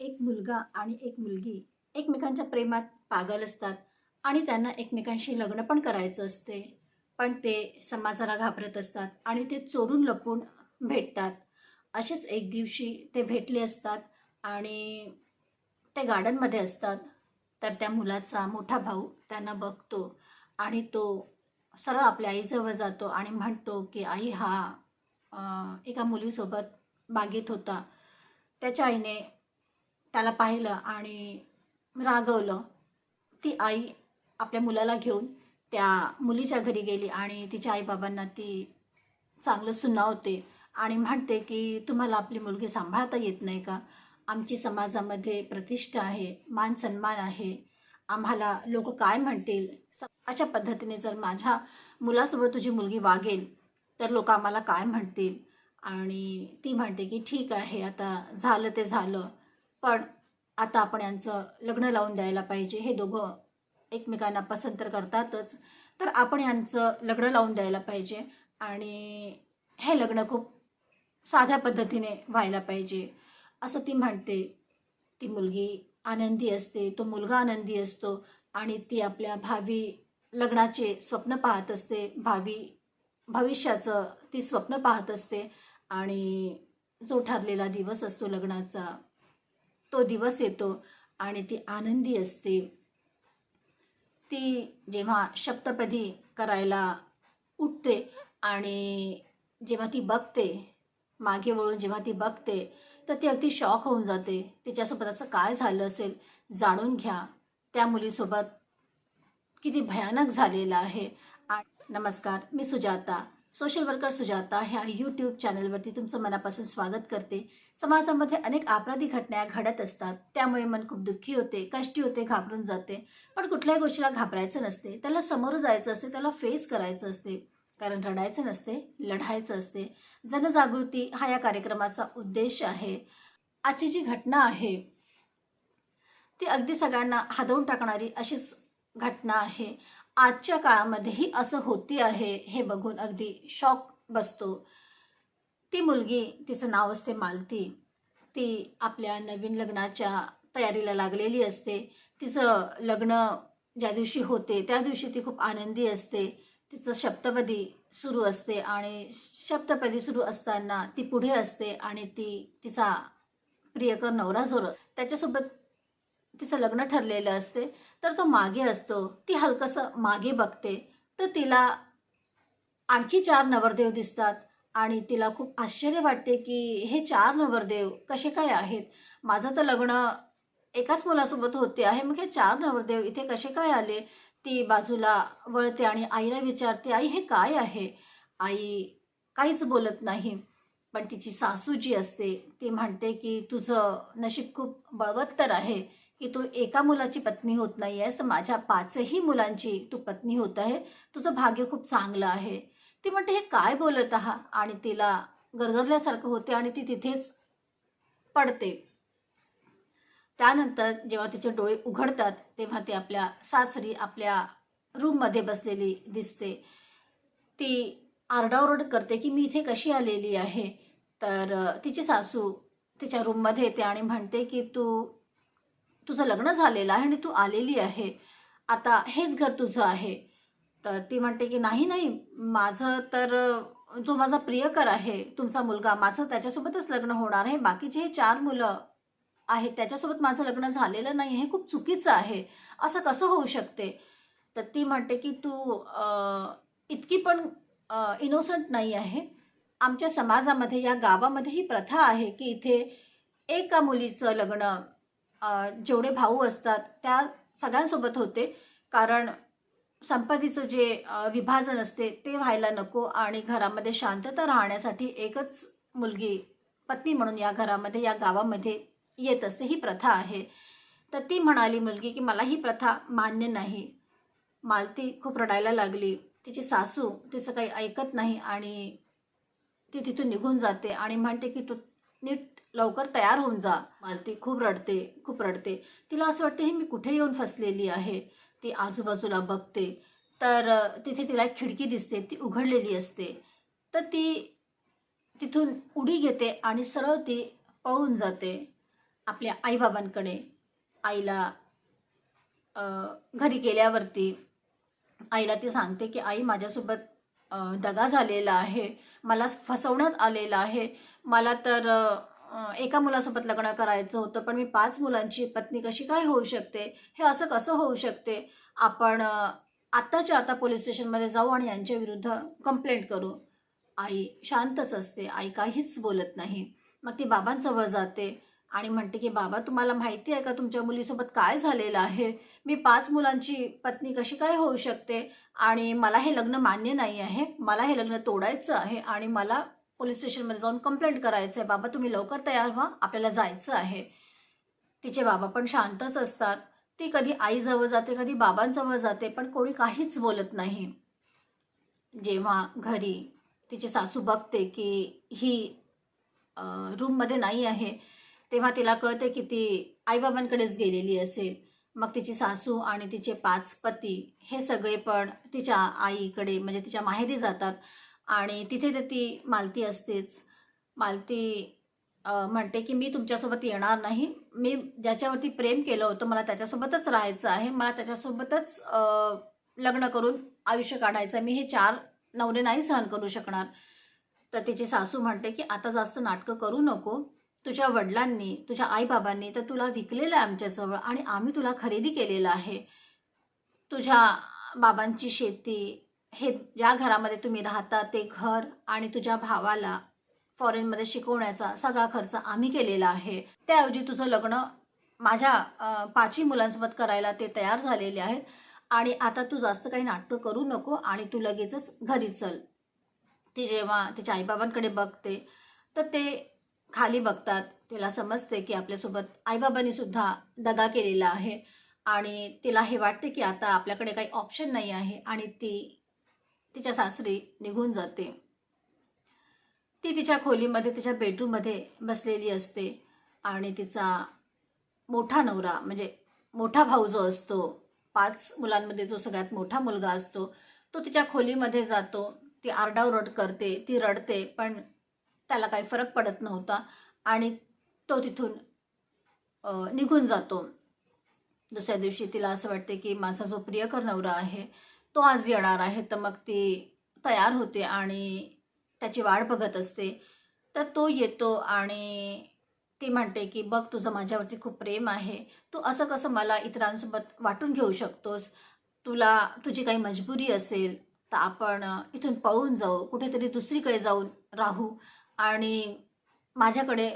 एक मुलगा आणि एक मुलगी एकमेकांच्या प्रेमात पागल असतात आणि त्यांना एकमेकांशी लग्न पण करायचं असते. पण ते समाजाला घाबरत असतात आणि ते चोरून लपून भेटतात. असेच एक दिवशी ते भेटले असतात आणि ते गार्डनमध्ये असतात. तर त्या मुलाचा मोठा भाऊ त्यांना बघतो आणि तो सरळ आपल्या आईजवळ जातो आणि म्हणतो की आई हा एका मुलीसोबत बागेत होता. त्याच्या आईने त्याला पाहिलं आणि रागवलं. ती आई आपल्या मुलाला घेऊन त्या मुलीच्या घरी गेली आणि तिच्या आईबाबांना ती चांगलं सुनावते आणि म्हणते की तुम्हाला आपली मुलगी सांभाळता येत नाही का? आमची समाजामध्ये प्रतिष्ठा आहे, मान सन्मान आहे, आम्हाला लोक काय म्हणतील? अशा पद्धतीने जर माझ्या मुलासोबत तुझी मुलगी वागेल तर लोक आम्हाला काय म्हणतील? आणि ती म्हणते की ठीक आहे, आता झालं ते झालं, पण आता आपण यांचं लग्न लावून द्यायला पाहिजे. हे दोघं एकमेकांना पसंत तर करतातच, तर आपण यांचं लग्न लावून द्यायला पाहिजे आणि हे लग्न खूप साध्या पद्धतीने व्हायला पाहिजे असं ती म्हणते. ती मुलगी आनंदी असते, तो मुलगा आनंदी असतो आणि ती आपल्या भावी लग्नाचे स्वप्न पाहत असते. भविष्याचं ती स्वप्न पाहत असते आणि जो ठरलेला दिवस असतो लग्नाचा, तो दिवस येतो आणि ती आनंदी असते. ती जेव्हा सप्तपदी करायला उठते आणि जेव्हा ती बघते, मागे वळून जेव्हा ती बघते, तर ती अगदी शॉक होऊन जाते. तिच्यासोबत असं काय झालं असेल? जाणून घ्या. त्या मुलीसोबत किती भयानक झालेलं आहे. नमस्कार, मी सुजाता, सोशल वर्कर सुजाता ह्या यूट्यूब चॅनलवरती तुमचं मनापासून स्वागत करते. समाजामध्ये अनेक आपराधी घटना घडत असतात, त्यामुळे मन खूप दुःखी होते, कष्टी होते, घाबरून जाते. पण कुठल्याही गोष्टीला घाबरायचं नसते, त्याला समोर जायचं असते, त्याला फेस करायचं असते. कारण रडायचं नसते, लढायचं असते. जनजागृती हा या कार्यक्रमाचा उद्देश आहे. आजची जी घटना आहे ती अगदी सगळ्यांना हादरवून टाकणारी अशीच घटना आहे. आजच्या काळामध्येही असं होती आहे हे बघून अगदी शॉक बसतो. ती मुलगी, तिचं नाव असते मालती. ती आपल्या नवीन लग्नाच्या तयारीला लागलेली असते. तिचं लग्न ज्या दिवशी होते त्या दिवशी ती खूप आनंदी असते. तिचं सप्तपदी सुरू असते आणि सप्तपदी सुरू असताना ती पुढे असते आणि तिचा प्रियकर नवरा जो त्याच्यासोबत तिचं लग्न ठरलेलं असते, तर तो मागे असतो. ती हलकंसं मागे बघते तर तिला आणखी 4 नवरदेव दिसतात आणि तिला खूप आश्चर्य वाटते की हे 4 नवरदेव कसे काय आहेत? माझं तर लग्न एकाच मुलासोबत होते आहे, मग हे 4 नवरदेव इथे कसे काय आले? ती बाजूला वळते आणि आईला विचारते, आई हे काय आहे? आई काहीच बोलत नाही. पण तिची सासू जी असते ती म्हणते की तुझं नशीब खूप बळवत्तर आहे की तू एका मुलाची पत्नी होत नाही आहेस, माझ्या 5ही मुलांची तू पत्नी होत आहे. तुझं भाग्य खूप चांगलं आहे. ती म्हणते हे काय बोलत आहात? आणि तिला गरगरल्यासारखं होते आणि ती तिथेच पडते. त्यानंतर जेव्हा तिचे डोळे उघडतात तेव्हा ती आपल्या सासरी आपल्या रूममध्ये बसलेली दिसते. ती आरडाओरड करते की मी इथे कशी आलेली आहे? तर तिची सासू तिच्या रूममध्ये येते आणि म्हणते की तुझं लग्न झालेलं आहे आणि तू आलेली आहे, आता हेच घर तुझं आहे. तर ती म्हणते की नाही नाही, माझं तर जो माझा प्रियकर आहे तुमचा मुलगा, माझं त्याच्यासोबतच लग्न होणार आहे. बाकीचे हे 4 मुलं आहेत त्याच्यासोबत माझं लग्न झालेलं नाही, हे खूप चुकीचं आहे, असं कसं होऊ शकते? तर ती म्हणते की तू इतकी पण इनोसंट नाही आहे. आमच्या समाजामध्ये या गावामध्ये ही प्रथा आहे की इथे एका मुलीचं लग्न जेवढे भाऊ असतात त्या सगळ्यांसोबत होते, कारण संपत्तीचं जे विभाजन असते ते व्हायला नको आणि घरामध्ये शांतता राहण्यासाठी एकच मुलगी पत्नी म्हणून या घरामध्ये या गावामध्ये येत असते, ही प्रथा आहे. तर ती म्हणाली मुलगी की मला ही प्रथा मान्य नाही. मालती खूप रडायला लागली. तिची सासू तिचं काही ऐकत नाही आणि ती तिथून निघून जाते आणि म्हणते की तू नीट लवकर तयार होऊन जा. मालती खूप रडते, खूप रडते. तिला असं वाटते हे मी कुठे येऊन फसलेली आहे. ती आजूबाजूला बघते तर तिथे तिला एक खिडकी दिसते, ती उघडलेली असते. तर ती तिथून उडी घेते आणि सरळ ती पळून जाते. आपल्या आईबाबांकडे. आईला घरी गेल्यावरती आईला ती सांगते की आई, माझ्यासोबत दगा झालेला आहे, मला फसवण्यात आलेलं आहे. मला तर एका मुलासोबत लग्न करायचं होतं, पण मी 5 मुलांची पत्नी कशी काय होऊ शकते? हे असं कसं होऊ शकते? आपण आत्ताच्या आता पोलीस स्टेशनमध्ये जाऊ आणि यांच्या विरुद्ध कंप्लेंट करू. आई शांतच असते, आई काहीच बोलत नाही. मग ती बाबांजवळ जाते आणि म्हणते की बाबा, तुम्हाला माहिती आहे का तुमच्या मुलीसोबत काय झालेलं आहे? मी 5 मुलांची पत्नी कशी काय होऊ शकते? आणि मला हे लग्न मान्य नाही आहे. मला हे लग्न तोडायचं आहे आणि मला पोलीस स्टेशनमध्ये जाऊन कंप्लेंट करायचं आहे. बाबा, तुम्ही लवकर तयार व्हा, आपल्याला जायचं आहे. तिचे बाबा पण शांतच असतात. ती कधी आईजवळ जाते, कधी बाबांजवळ जाते, पण कोणी काहीच बोलत नाही. जेव्हा घरी तिची सासू बघते की ही रूममध्ये नाही आहे, तेव्हा तिला कळते की ती आईबाबांकडेच गेलेली असेल. मग तिची सासू आणि तिचे 5 पती हे सगळे पण तिच्या आईकडे म्हणजे तिच्या माहेरी जातात आणि तिथे तर ती मालती असतेच. मालती म्हणते की मी तुमच्यासोबत येणार नाही. मी ज्याच्यावरती प्रेम केलं होतं मला त्याच्यासोबतच राहायचं आहे. मला त्याच्यासोबतच लग्न करून आयुष्य काढायचं आहे. मी हे 4 नवरे नाही सहन करू शकणार. तर तिची सासू म्हणते की आता जास्त नाटकं करू नको. तुझ्या वडिलांनी, तुझ्या आईबाबांनी तर तुला विकलेलं आहे आमच्याजवळ आणि आम्ही तुला खरेदी केलेलं आहे. तुझ्या बाबांची शेती, हे ज्या घरामध्ये तुम्ही राहता ते घर आणि तुझ्या भावाला फॉरेनमध्ये शिकवण्याचा सगळा खर्च आम्ही केलेला आहे. त्याऐवजी तुझं लग्न माझ्या 5ही मुलांसोबत करायला ते तयार झालेले आहेत आणि आता तू जास्त काही नाटकं करू नको आणि तू लगेचच घरी चल. ती जेव्हा तिच्या आईबाबांकडे बघते तर ते खाली बघतात. तिला समजते की आपल्यासोबत आईबाबांनी सुद्धा दगा केलेला आहे आणि तिला हे वाटते की आता आपल्याकडे काही ऑप्शन नाही आहे आणि ती तिच्या सासरी निघून जाते. ती तिच्या खोलीमध्ये, तिच्या बेडरूममध्ये बसलेली असते आणि तिचा मोठा नवरा म्हणजे मोठा भाऊ जो असतो, 5 मुलांमध्ये जो सगळ्यात मोठा मुलगा असतो, तो तिच्या खोलीमध्ये जातो. ती आरडाओरड करते, ती रडते, पण त्याला काही फरक पडत नव्हता आणि तो तिथून निघून जातो. दुसऱ्या दिवशी तिला असं वाटते की माझा जो प्रियकर नवरा आहे तो आज येणार आहे. तर मग ती तयार होते आणि त्याची वाट बघत असते. तर तो येतो आणि ती म्हणते की बघ, तुझं माझ्यावरती खूप प्रेम आहे. तू असं कसं मला इतरांसोबत वाटून घेऊ शकतोस? तुला तुझी काही मजबुरी असेल तर आपण इथून पळून जाऊ, कुठेतरी दुसरीकडे जाऊन राहू आणि माझ्याकडे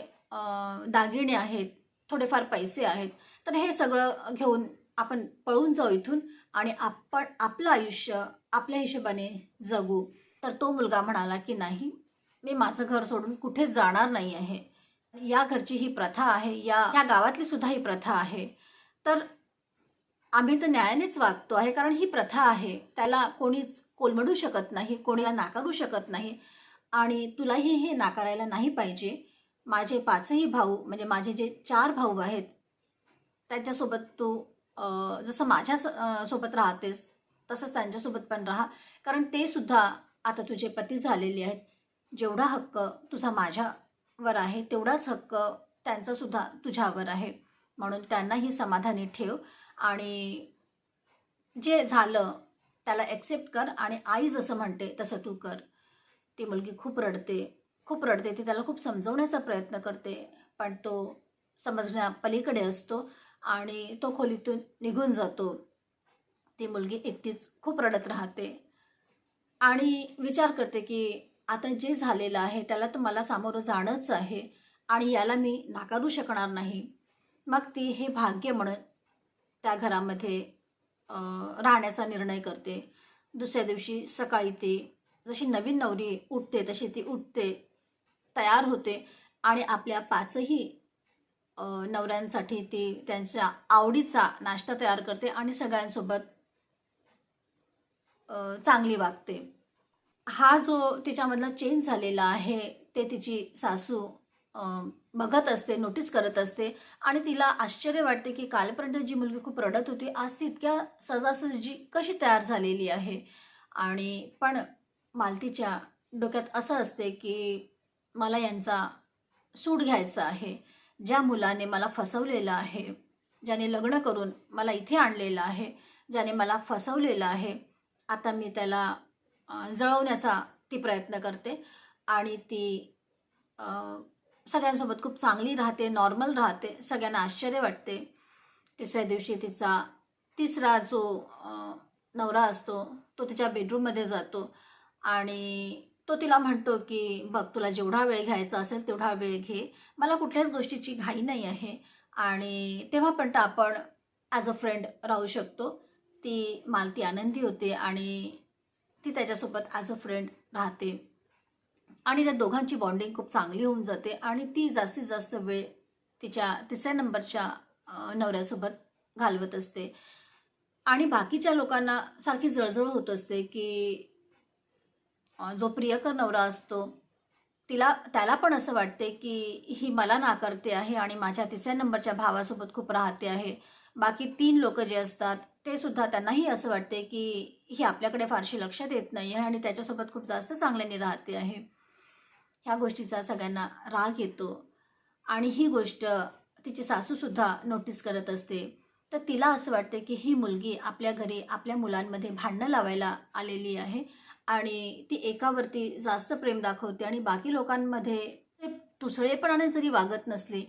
दागिने आहेत, थोडेफार पैसे आहेत, तर हे सगळं घेऊन आपण पळून जाऊ इथून आणि आपण आपलं आयुष्य आपल्या हिशोबाने जगू. तर तो मुलगा म्हणाला की नाही, मी माझं घर सोडून कुठेच जाणार नाही आहे. या घरची ही प्रथा आहे, या गावातली सुद्धा ही प्रथा आहे. तर आम्ही तर न्यायानेच वागतो आहे, कारण ही प्रथा आहे. त्याला कोणीच कोलमडू शकत नाही, कोणीला नाकारू शकत नाही आणि तुलाही हे नाकारायला नाही पाहिजे. माझे 5ही भाऊ म्हणजे माझे जे 4 भाऊ आहेत त्यांच्यासोबत तू जसं माझ्या सोबत राहतेस तसंच त्यांच्यासोबत पण राहा, कारण ते सुद्धा आता तुझे पती झालेले आहेत. जेवढा हक्क तुझा माझ्यावर आहे तेवढाच हक्क त्यांचा सुद्धा तुझ्यावर आहे. म्हणून त्यांनाही समाधानी ठेव आणि जे झालं त्याला ॲक्सेप्ट कर आणि आई जसं म्हणते तसं तू कर. ती मुलगी खूप रडते, खूप रडते. ती त्याला खूप समजवण्याचा प्रयत्न करते, पण तो समजण्या पलीकडे असतो आणि तो खोलीतून निघून जातो. ती मुलगी एकटीच खूप रडत राहते आणि विचार करते की आता जे झालेलं आहे त्याला तर मला सामोरं जाणंच आहे आणि याला मी नाकारू शकणार नाही. मग ती हे भाग्य म्हणून त्या घरामध्ये राहण्याचा निर्णय करते. दुसऱ्या दिवशी सकाळी ती जशी नवीन नवरी उठते तशी ती उठते, तयार होते आणि आपल्या 5ही नवऱ्यांसाठी ती त्यांच्या आवडीचा नाश्ता तयार करते आणि सगळ्यांसोबत चांगली वागते. हा जो तिच्यामधला चेंज झालेला आहे ते तिची सासू बघत असते, नोटीस करत असते आणि तिला आश्चर्य वाटते की कालपर्यंत जी मुलगी खूप रडत होती आज ती इतक्या सहजासहजी कशी तयार झालेली आहे. आणि पण मालतीच्या डोक्यात असं असते की मला यांचा सूड घ्यायचा आहे. ज्या मुलाने मला फसवलेलं आहे, ज्याने लग्न करून मला इथे आणलेलं आहे, ज्याने मला फसवलेलं आहे, आता मी त्याला जळवण्याचा ती प्रयत्न करते आणि ती अ, सगळ्यांसोबत खूप चांगली राहते, नॉर्मल राहते, सगळ्यांना आश्चर्य वाटते. तिसऱ्या दिवशी तिचा तिसरा जो नवरा असतो तो तिच्या बेडरूममध्ये जातो आणि तो तिला म्हणतो की बघ, तुला जेवढा वेळ घ्यायचा असेल तेवढा वेळ घे, मला कुठल्याच गोष्टीची घाई नाही आहे आणि तेव्हा पण आपण ॲज अ फ्रेंड राहू शकतो. ती मालती आनंदी होते आणि ती त्याच्यासोबत ॲज अ फ्रेंड राहते आणि त्या दोघांची बॉन्डिंग खूप चांगली होऊन जाते आणि ती जास्तीत जास्त वेळ तिच्या तिसऱ्या नंबरच्या नवऱ्यासोबत घालवत असते. आणि बाकीच्या लोकांना सारखी जळजळ होत असते की जो प्रियकर नवरा असतो त्याला पण असं वाटते की ही मला नाकारते आहे आणि माझ्या तिसऱ्या नंबरच्या भावासोबत खूप राहते आहे. बाकी 3 लोक जे असतात ते सुद्धा, त्यांनाही असं वाटते की ही आपल्याकडे फारशी लक्ष देत नाही आहे आणि त्याच्यासोबत खूप जास्त चांगल्याने राहते आहे. ह्या गोष्टीचा सगळ्यांना राग येतो आणि ही गोष्ट तिची सासूसुद्धा नोटीस करत असते. तर तिला असं वाटते की ही मुलगी आपल्या घरी आपल्या मुलांमध्ये भांडणं लावायला आलेली आहे आणि ती एकावरती जास्त प्रेम दाखवते आणि बाकी लोकांमध्ये ते तुसळेपणाने जरी वागत नसली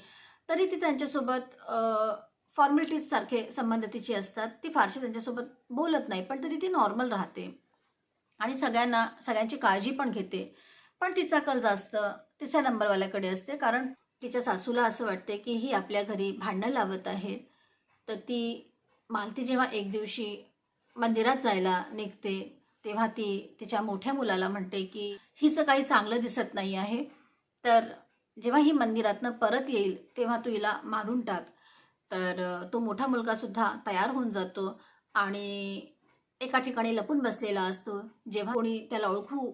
तरी ती त्यांच्यासोबत फॉर्मॅलिटीज सारखे संबंध तिचे असतात. ती फारशी त्यांच्यासोबत बोलत नाही, पण तरी ती नॉर्मल राहते आणि सगळ्यांची काळजी पण घेते. पण तिचा कल जास्त तिच्या नंबरवाल्याकडे असते, कारण तिच्या सासूला असं वाटते की ही आपल्या घरी भांडणं लावत आहे. तर ती मालती जेव्हा एक दिवशी मंदिरात जायला निघते तेव्हा ती तिच्या मोठ्या मुलाला म्हणते की हिचं काही चांगलं दिसत नाही आहे, तर जेव्हा ही मंदिरातनं परत येईल तेव्हा तू हिला मारून टाक. तर तो मोठा मुलगा सुद्धा तयार होऊन जातो आणि एका ठिकाणी लपून बसलेला असतो. जेव्हा कोणी त्याला ओळखू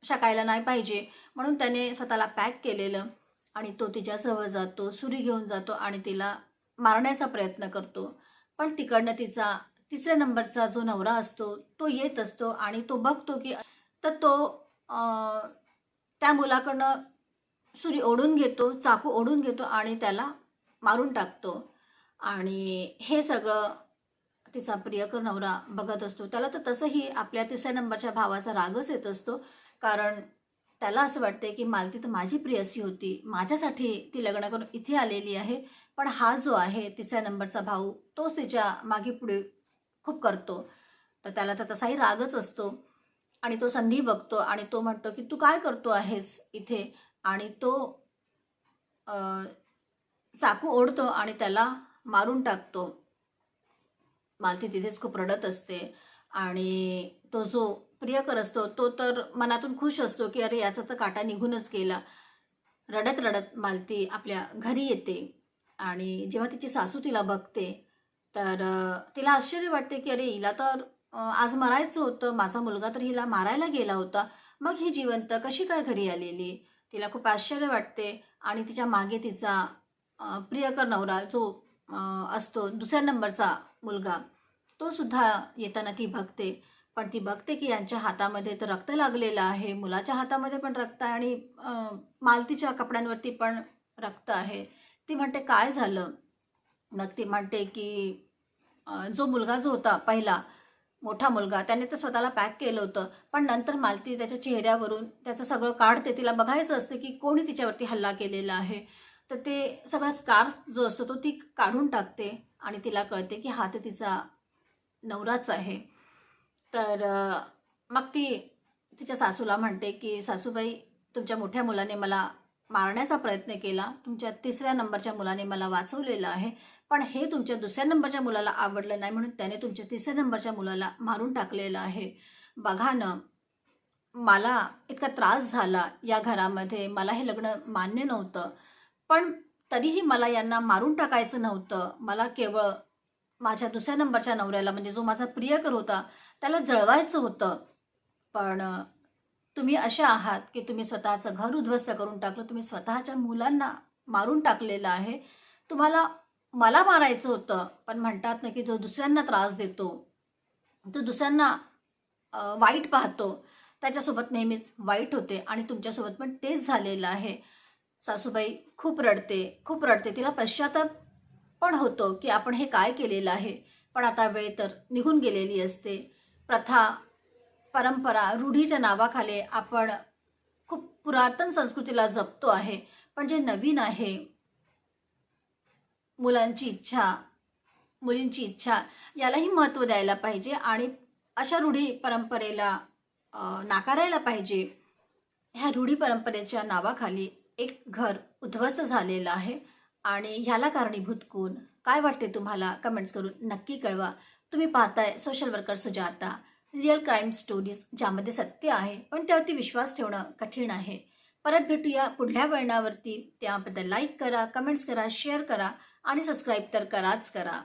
शकायला नाही पाहिजे म्हणून त्याने स्वतःला पॅक केलेलं आणि तो तिच्याजवळ जातो, सुरी घेऊन जातो आणि तिला मारण्याचा प्रयत्न करतो. पण तिकडनं तिचा तिसऱ्या नंबरचा जो नवरा असतो तो येत असतो आणि तो बघतो की तर तो त्या मुलाकडनं सुरी ओढून घेतो, चाकू ओढून घेतो आणि त्याला मारून टाकतो. आणि हे सगळं तिचा प्रियकर नवरा बघत असतो. त्याला तर तसंही आपल्या तिसऱ्या नंबरच्या भावाचा रागच येत असतो, कारण त्याला असं वाटते की मालती तर माझी प्रियसी होती, माझ्यासाठी ती लग्न करून इथे आलेली आहे, पण हा जो आहे तिसऱ्या नंबरचा भाऊ तोच तिच्या मागे पुढे खूप करतो. तर त्याला तर तसाही रागच असतो आणि तो संधी बघतो आणि तो म्हणतो की तू काय करतो आहेस इथे, आणि तो चाकू ओढतो आणि त्याला मारून टाकतो. मालती तिथेच खूप रडत असते आणि तो जो प्रियकर असतो तो तर मनातून खुश असतो की अरे याचा तर काटा निघूनच गेला. रडत रडत मालती आपल्या घरी येते आणि जेव्हा तिची सासू तिला बघते तर तिला आश्चर्य वाटते की अरे हिला तर आज मरायचं होतं, माझा मुलगा तर हिला मारायला गेला होता, मग ही जिवंत कशी काय घरी आलेली. तिला खूप आश्चर्य वाटते आणि तिच्या मागे तिचा प्रियकर नवरा जो असतो दुसऱ्या नंबरचा मुलगा तो सुद्धा येताना ती बघते. पण ती बघते की यांच्या हातामध्ये तर रक्त लागलेलं आहे, मुलाच्या हातामध्ये पण रक्त आहे आणि मालतीच्या कपड्यांवरती पण रक्त आहे. ती म्हणते काय झालं. मग ती म्हणते की जो मुलगा जो होता पहिला मोठा मुलगा त्याने तर स्वतःला पॅक केलं होतं, पण नंतर मालती त्याच्या चेहऱ्यावरून त्याचं सगळं काढते. तिला बघायचं असतं की कोणी तिच्यावरती हल्ला केलेला आहे. तर ते सगळा स्कार्फ जो असतो तो ती काढून टाकते आणि तिला कळते की हा तर तिचा नवराच आहे. तर मग ती तिच्या सासूला म्हणते की सासूबाई, तुमच्या मोठ्या मुलाने मला मारण्याचा प्रयत्न केला, तुमच्या तिसऱ्या नंबरच्या मुलाने मला वाचवलेलं आहे, पण हे तुमच्या दुसऱ्या नंबरच्या मुलाला आवडलं नाही म्हणून त्याने तुमच्या तिसऱ्या नंबरच्या मुलाला मारून टाकलेलं आहे. बघा ना, मला इतका त्रास झाला या घरामध्ये, मला हे लग्न मान्य नव्हतं, पण तरीही मला यांना मारून टाकायचं नव्हतं. मला केवळ माझ्या दुसऱ्या नंबरच्या नवऱ्याला, म्हणजे जो माझा प्रियकर होता, त्याला जळवायचं होतं. पण तुम्ही अशा आहात की तुम्ही स्वतःचं घर उद्ध्वस्त करून टाकलं, तुम्ही स्वतःच्या मुलांना मारून टाकलेलं आहे. तुम्हाला मला मारायचं होतं, पण म्हणतात ना की जो दुसऱ्यांना त्रास देतो, तो दुसऱ्यांना वाईट पाहतो, त्याच्यासोबत नेहमीच वाईट होते आणि तुमच्यासोबत पण तेच झालेलं आहे. सासूबाई खूप रडते. तिला पश्चाताप पण होतो की आपण हे काय केलेलं आहे. पण आता वेळ तर निघून गेलेली असते. प्रथा, परंपरा, रूढीच्या नावाखाली आपण खूप पुरातन संस्कृतीला जपतो आहे. पण जे नवीन आहे, मुलांची इच्छा, मुलींची इच्छा, यालाही महत्त्व द्यायला पाहिजे आणि अशा रूढी परंपरेला नाकारायला पाहिजे. ह्या रूढी परंपरेच्या नावाखाली एक घर उद्ध्वस्त झालेलं आहे आणि ह्याला कारणीभूत कोण? काय वाटते तुम्हाला? कमेंट्स करून नक्की कळवा. तुम्ही पाहताय social worker Sujata, real crime stories, ज्यामध्ये सत्य आहे पण त्यावरती विश्वास ठेवणं कठीण आहे. परत भेटूया पुढल्या वळणावरती. त्याबद्दल लाईक करा, कमेंट्स करा, शेअर करा आणि सबस्क्राईब तर कराच करा.